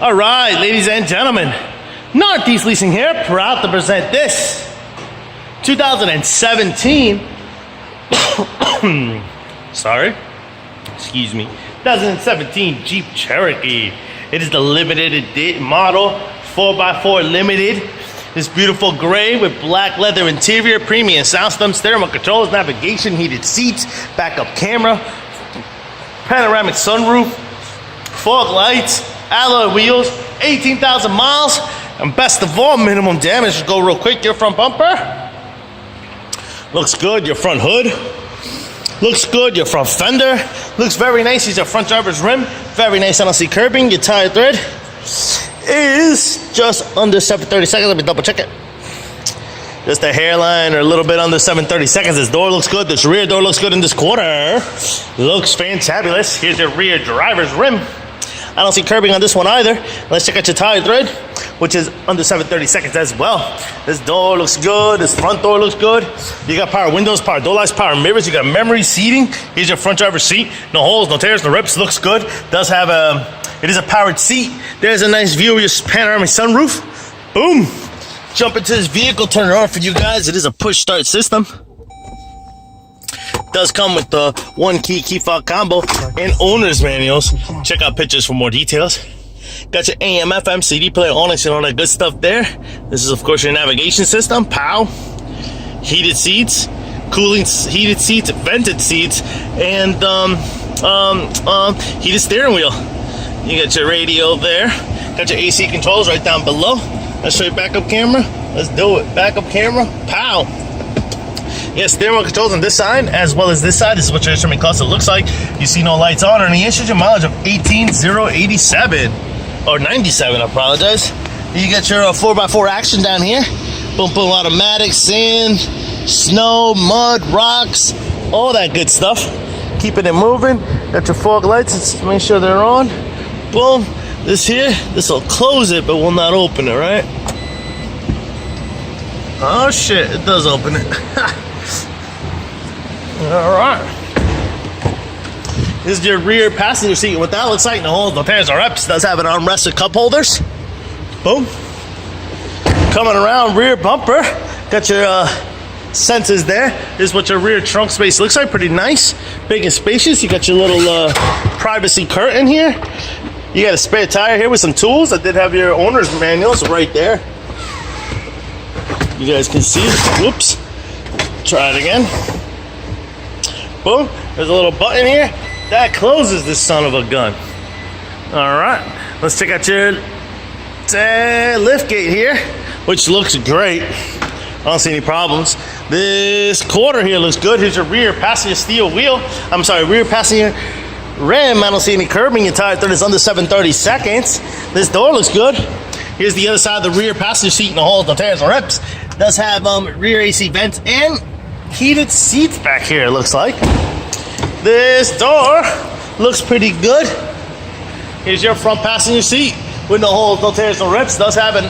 All right, ladies and gentlemen, Northeast Leasing here, proud to present this 2017, sorry, excuse me, 2017 Jeep Cherokee. It is the limited edition model, 4x4 limited. This beautiful gray with black leather interior, premium sound system, steering wheel controls, navigation, heated seats, backup camera, panoramic sunroof, fog lights, alloy wheels, 18,000 miles, and best of all, minimum damage. Just go real quick. Your front bumper looks good. Your front hood looks good. Your front fender looks very nice. Here's your front driver's rim. Very nice NLC curbing. Your tire tread is just under 730 seconds. Let me double check it. Just a hairline or a little bit under 730 seconds. This door looks good. This rear door looks good in this quarter. Looks fantabulous. Here's your rear driver's rim. I don't see curbing on this one either. Let's check out your tire tread, which is under 730 seconds as well. This door looks good. This front door looks good. You got power windows, power door locks, power mirrors. You got memory seating. Here's your front driver's seat. No holes, no tears, no rips. Looks good. Does have it is a powered seat. There's a nice view of your panoramic sunroof. Boom. Jump into this vehicle, turn it on for you guys. It is a push start system. Does come with the one key fob combo and owner's manuals. Check out pictures for more details. Got your AM, FM, CD player, Onyx, and all that good stuff there. This is, of course, your navigation system. POW. Heated seats, cooling heated seats, vented seats, and heated steering wheel. You got your radio there. Got your AC controls right down below. Let's show you backup camera. Let's do it. Backup camera. POW. Yes, steering wheel controls on this side as well as this side. This is what your instrument cluster looks like. You see no lights on or any issues. Your mileage of 18,087 or 97. I apologize. You got your 4x4 action down here. Boom, boom, automatic, sand, snow, mud, rocks, all that good stuff. Keeping it moving. Got your fog lights. Let's make sure they're on. Boom. This here, this will close it, but will not open it, right? Oh shit! It does open it. All right. This is your rear passenger seat. What that looks like, no holes, no tears, no rips. Does have an armrested cup holders. Boom. Coming around, rear bumper. Got your sensors there. This is what your rear trunk space looks like. Pretty nice, big and spacious. You got your little privacy curtain here. You got a spare tire here with some tools. I did have your owner's manuals right there. You guys can see. Whoops. Try it again. Boom. There's a little button here. That closes this son of a gun. All right. Let's check out your lift gate here, which looks great. I don't see any problems. This quarter here looks good. Here's your rear passenger steel wheel. I'm sorry, rear passenger rim. I don't see any curbing. Your tire tread is under 730 seconds. This door looks good. Here's the other side of the rear passenger seat. No holes, no tears, no rips. Does have rear AC vents and heated seats back here, it looks like. This door looks pretty good. Here's your front passenger seat with no holes, no tears, no rips. Does have it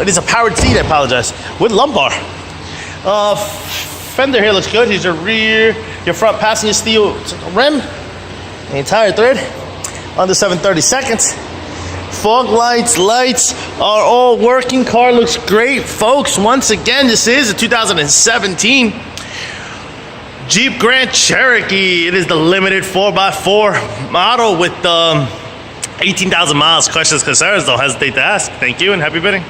is a powered seat, I apologize, with lumbar. Fender here looks good. Here's your front passenger steel rim and your tire tread under 730 seconds. Fog lights are all working. Car looks great, folks. Once again, this is a 2017 Jeep Grand Cherokee. It is the limited 4x4 model with 18,000 miles. Questions, concerns, don't hesitate to ask. Thank you and happy bidding.